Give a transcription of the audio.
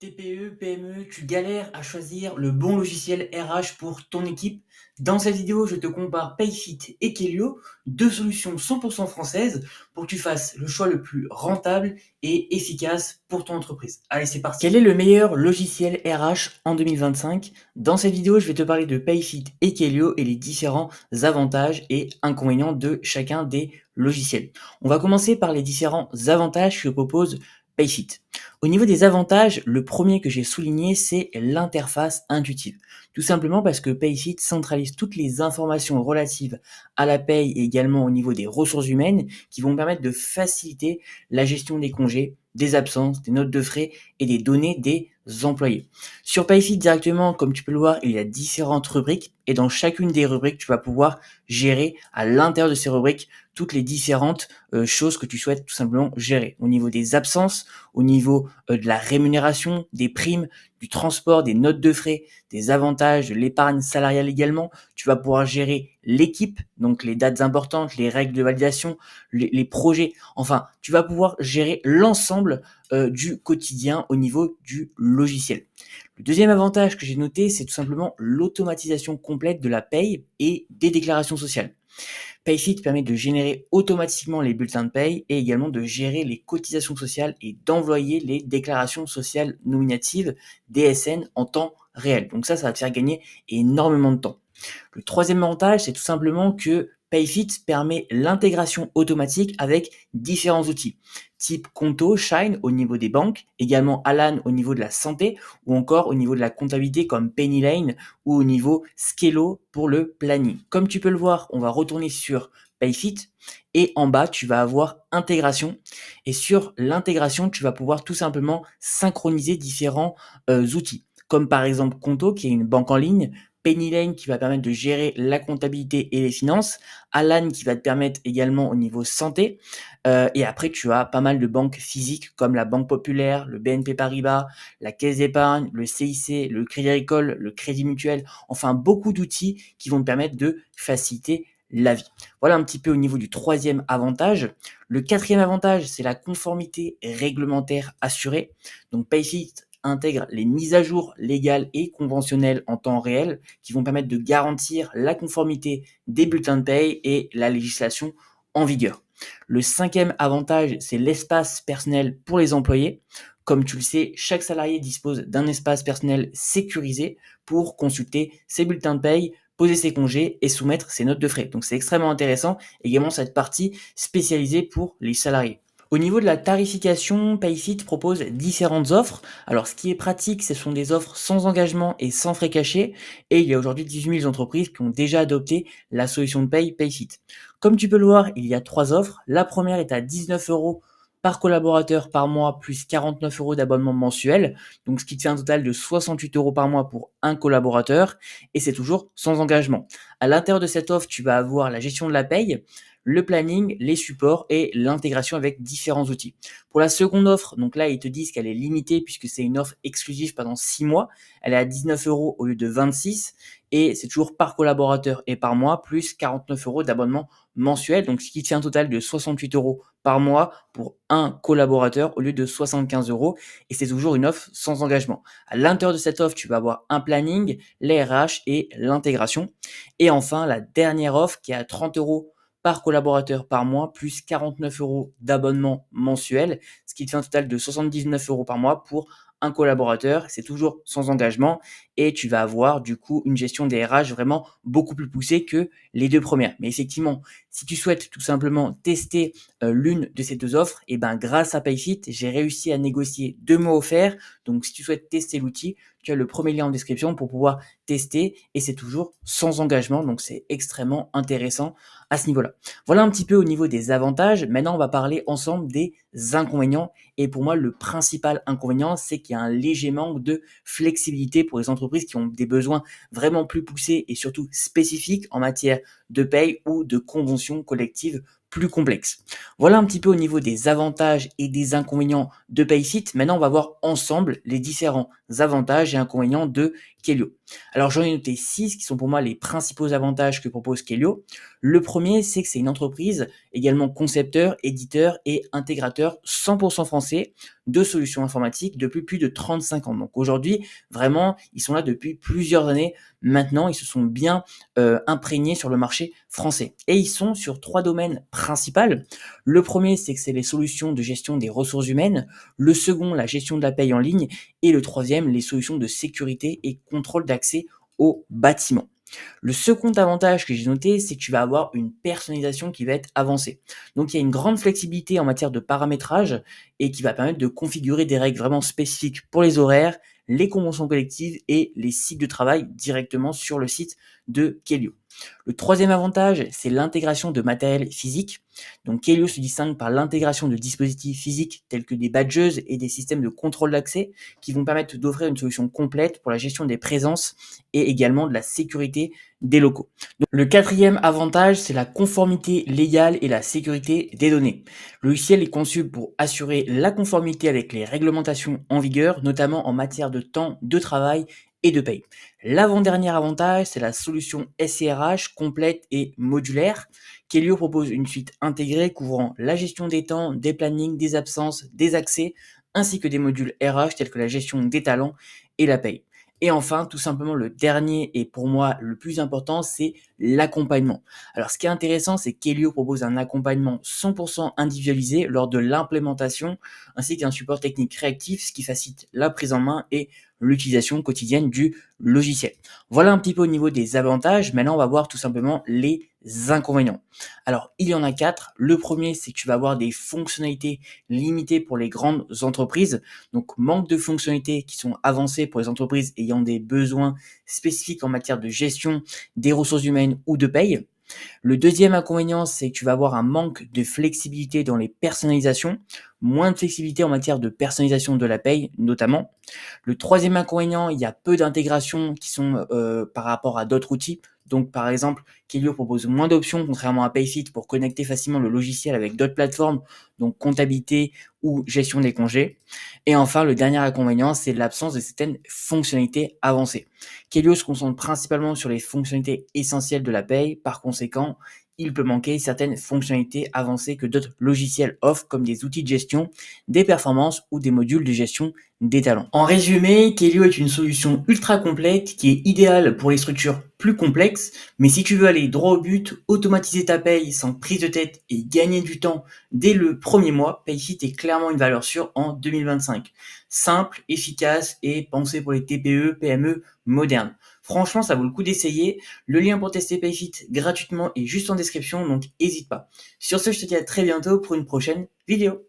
TPE, PME, tu galères à choisir le bon logiciel RH pour ton équipe? Dans cette vidéo, je te compare Payfit et Kelio, deux solutions 100% françaises pour que tu fasses le choix le plus rentable et efficace pour ton entreprise. Allez, c'est parti. Quel est le meilleur logiciel RH en 2025? Dans cette vidéo, je vais te parler de Payfit et Kelio et les différents avantages et inconvénients de chacun des logiciels. On va commencer par les différents avantages que propose Payfit. Au niveau des avantages, le premier que j'ai souligné, c'est l'interface intuitive. Tout simplement parce que Payfit centralise toutes les informations relatives à la paye et également au niveau des ressources humaines qui vont permettre de faciliter la gestion des congés, des absences, des notes de frais et des données des employés. Sur Payfit directement, comme tu peux le voir, il y a différentes rubriques et dans chacune des rubriques, tu vas pouvoir gérer à l'intérieur de ces rubriques toutes les différentes choses que tu souhaites tout simplement gérer. Au niveau des absences, au niveau de la rémunération, des primes, du transport, des notes de frais, des avantages, de l'épargne salariale également. Tu vas pouvoir gérer l'équipe, donc les dates importantes, les règles de validation, les projets. Enfin, tu vas pouvoir gérer l'ensemble du quotidien au niveau du logiciel. Le deuxième avantage que j'ai noté, c'est tout simplement l'automatisation complète de la paye et des déclarations sociales. Payfit permet de générer automatiquement les bulletins de paye et également de gérer les cotisations sociales et d'envoyer les déclarations sociales nominatives DSN en temps réel. Donc ça va te faire gagner énormément de temps. Le troisième avantage, c'est tout simplement que Payfit permet l'intégration automatique avec différents outils, type Conto, Shine au niveau des banques, également Alan au niveau de la santé, ou encore au niveau de la comptabilité comme Pennylane ou au niveau Skello pour le planning. Comme tu peux le voir, on va retourner sur Payfit et en bas, tu vas avoir intégration. Et sur l'intégration, tu vas pouvoir tout simplement synchroniser différents outils, comme par exemple Conto, qui est une banque en ligne, Pennylane qui va permettre de gérer la comptabilité et les finances, Alan qui va te permettre également au niveau santé, et après tu as pas mal de banques physiques comme la Banque Populaire, le BNP Paribas, la Caisse d'épargne, le CIC, le Crédit Agricole, le Crédit Mutuel, enfin beaucoup d'outils qui vont te permettre de faciliter la vie. Voilà un petit peu au niveau du troisième avantage. Le quatrième avantage, c'est la conformité réglementaire assurée. Donc Payfit intègre les mises à jour légales et conventionnelles en temps réel qui vont permettre de garantir la conformité des bulletins de paye et la législation en vigueur. Le cinquième avantage, c'est l'espace personnel pour les employés. Comme tu le sais, chaque salarié dispose d'un espace personnel sécurisé pour consulter ses bulletins de paye, poser ses congés et soumettre ses notes de frais. Donc c'est extrêmement intéressant. Également cette partie spécialisée pour les salariés. Au niveau de la tarification, Payfit propose différentes offres. Alors, ce qui est pratique, ce sont des offres sans engagement et sans frais cachés. Et il y a aujourd'hui 18 000 entreprises qui ont déjà adopté la solution de paye Payfit. Comme tu peux le voir, il y a trois offres. La première est à 19 euros par collaborateur par mois, plus 49 euros d'abonnement mensuel. Donc, ce qui te fait un total de 68 euros par mois pour un collaborateur. Et c'est toujours sans engagement. À l'intérieur de cette offre, tu vas avoir la gestion de la paye, le planning, les supports et l'intégration avec différents outils. Pour la seconde offre, donc là, ils te disent qu'elle est limitée puisque c'est une offre exclusive pendant 6 mois. Elle est à 19 euros au lieu de 26 et c'est toujours par collaborateur et par mois plus 49 euros d'abonnement mensuel. Donc, ce qui te fait un total de 68 euros par mois pour un collaborateur au lieu de 75 euros. Et c'est toujours une offre sans engagement. À l'intérieur de cette offre, tu vas avoir un planning, les RH et l'intégration. Et enfin, la dernière offre qui est à 30 euros par collaborateur par mois, plus 49 euros d'abonnement mensuel, ce qui te fait un total de 79 euros par mois pour un collaborateur. C'est toujours sans engagement et tu vas avoir du coup une gestion des RH vraiment beaucoup plus poussée que les deux premières. Mais effectivement, si tu souhaites tout simplement tester l'une de ces deux offres, et ben grâce à Payfit, j'ai réussi à négocier 2 mois offerts. Donc si tu souhaites tester l'outil, tu as le premier lien en description pour pouvoir tester et c'est toujours sans engagement. Donc c'est extrêmement intéressant à ce niveau-là. Voilà un petit peu au niveau des avantages. Maintenant, on va parler ensemble des inconvénients. Et pour moi, le principal inconvénient, c'est qu'il y a un léger manque de flexibilité pour les entreprises qui ont des besoins vraiment plus poussés et surtout spécifiques en matière de paye ou de conventions collectives plus complexes. Voilà un petit peu au niveau des avantages et des inconvénients de Payfit. Maintenant, on va voir ensemble les différents avantages et inconvénients de Kelio. Alors, j'en ai noté 6 qui sont pour moi les principaux avantages que propose Kelio. Le premier, c'est que c'est une entreprise également concepteur, éditeur et intégrateur 100% français. de solutions informatiques depuis plus de 35 ans. Donc aujourd'hui, vraiment, ils sont là depuis plusieurs années. Maintenant, ils se sont bien imprégnés sur le marché français. Et ils sont sur 3 domaines principaux. Le premier, c'est que c'est les solutions de gestion des ressources humaines. Le second, la gestion de la paye en ligne. Et le troisième, les solutions de sécurité et contrôle d'accès aux bâtiments. Le second avantage que j'ai noté, c'est que tu vas avoir une personnalisation qui va être avancée. Donc il y a une grande flexibilité en matière de paramétrage et qui va permettre de configurer des règles vraiment spécifiques pour les horaires, les conventions collectives et les sites de travail directement sur le site de Kelio. Le troisième avantage, c'est l'intégration de matériel physique. Donc Kelio se distingue par l'intégration de dispositifs physiques tels que des badges et des systèmes de contrôle d'accès qui vont permettre d'offrir une solution complète pour la gestion des présences et également de la sécurité des locaux. Donc, le quatrième avantage, c'est la conformité légale et la sécurité des données. Le logiciel est conçu pour assurer la conformité avec les réglementations en vigueur, notamment en matière de temps de travail et de paye. L'avant-dernier avantage, c'est la solution SIRH complète et modulaire. Kelio propose une suite intégrée couvrant la gestion des temps, des plannings, des absences, des accès, ainsi que des modules RH tels que la gestion des talents et la paye. Et enfin, tout simplement, le dernier et pour moi le plus important, c'est l'accompagnement. Alors, ce qui est intéressant, c'est qu'Elio propose un accompagnement 100% individualisé lors de l'implémentation, ainsi qu'un support technique réactif, ce qui facilite la prise en main et l'utilisation quotidienne du logiciel. Voilà un petit peu au niveau des avantages. Maintenant, on va voir tout simplement les inconvénients. Alors, il y en a 4. Le premier, c'est que tu vas avoir des fonctionnalités limitées pour les grandes entreprises. Donc, manque de fonctionnalités qui sont avancées pour les entreprises ayant des besoins spécifiques en matière de gestion des ressources humaines ou de paye. Le deuxième inconvénient, c'est que tu vas avoir un manque de flexibilité dans les personnalisations, moins de flexibilité en matière de personnalisation de la paye notamment. Le troisième inconvénient, il y a peu d'intégrations qui sont par rapport à d'autres outils. Donc par exemple, Kelio propose moins d'options contrairement à Payfit pour connecter facilement le logiciel avec d'autres plateformes, donc comptabilité ou gestion des congés. Et enfin, le dernier inconvénient, c'est l'absence de certaines fonctionnalités avancées. Kelio se concentre principalement sur les fonctionnalités essentielles de la paye. Par conséquent, il peut manquer certaines fonctionnalités avancées que d'autres logiciels offrent, comme des outils de gestion, des performances ou des modules de gestion des talents. En résumé, Kelio est une solution ultra complète qui est idéale pour les structures plus complexes, mais si tu veux aller droit au but, automatiser ta paye sans prise de tête et gagner du temps dès le premier mois, Payfit est clairement une valeur sûre en 2025. Simple, efficace et pensé pour les TPE, PME modernes. Franchement, ça vaut le coup d'essayer. Le lien pour tester Payfit gratuitement est juste en description, donc n'hésite pas. Sur ce, je te dis à très bientôt pour une prochaine vidéo.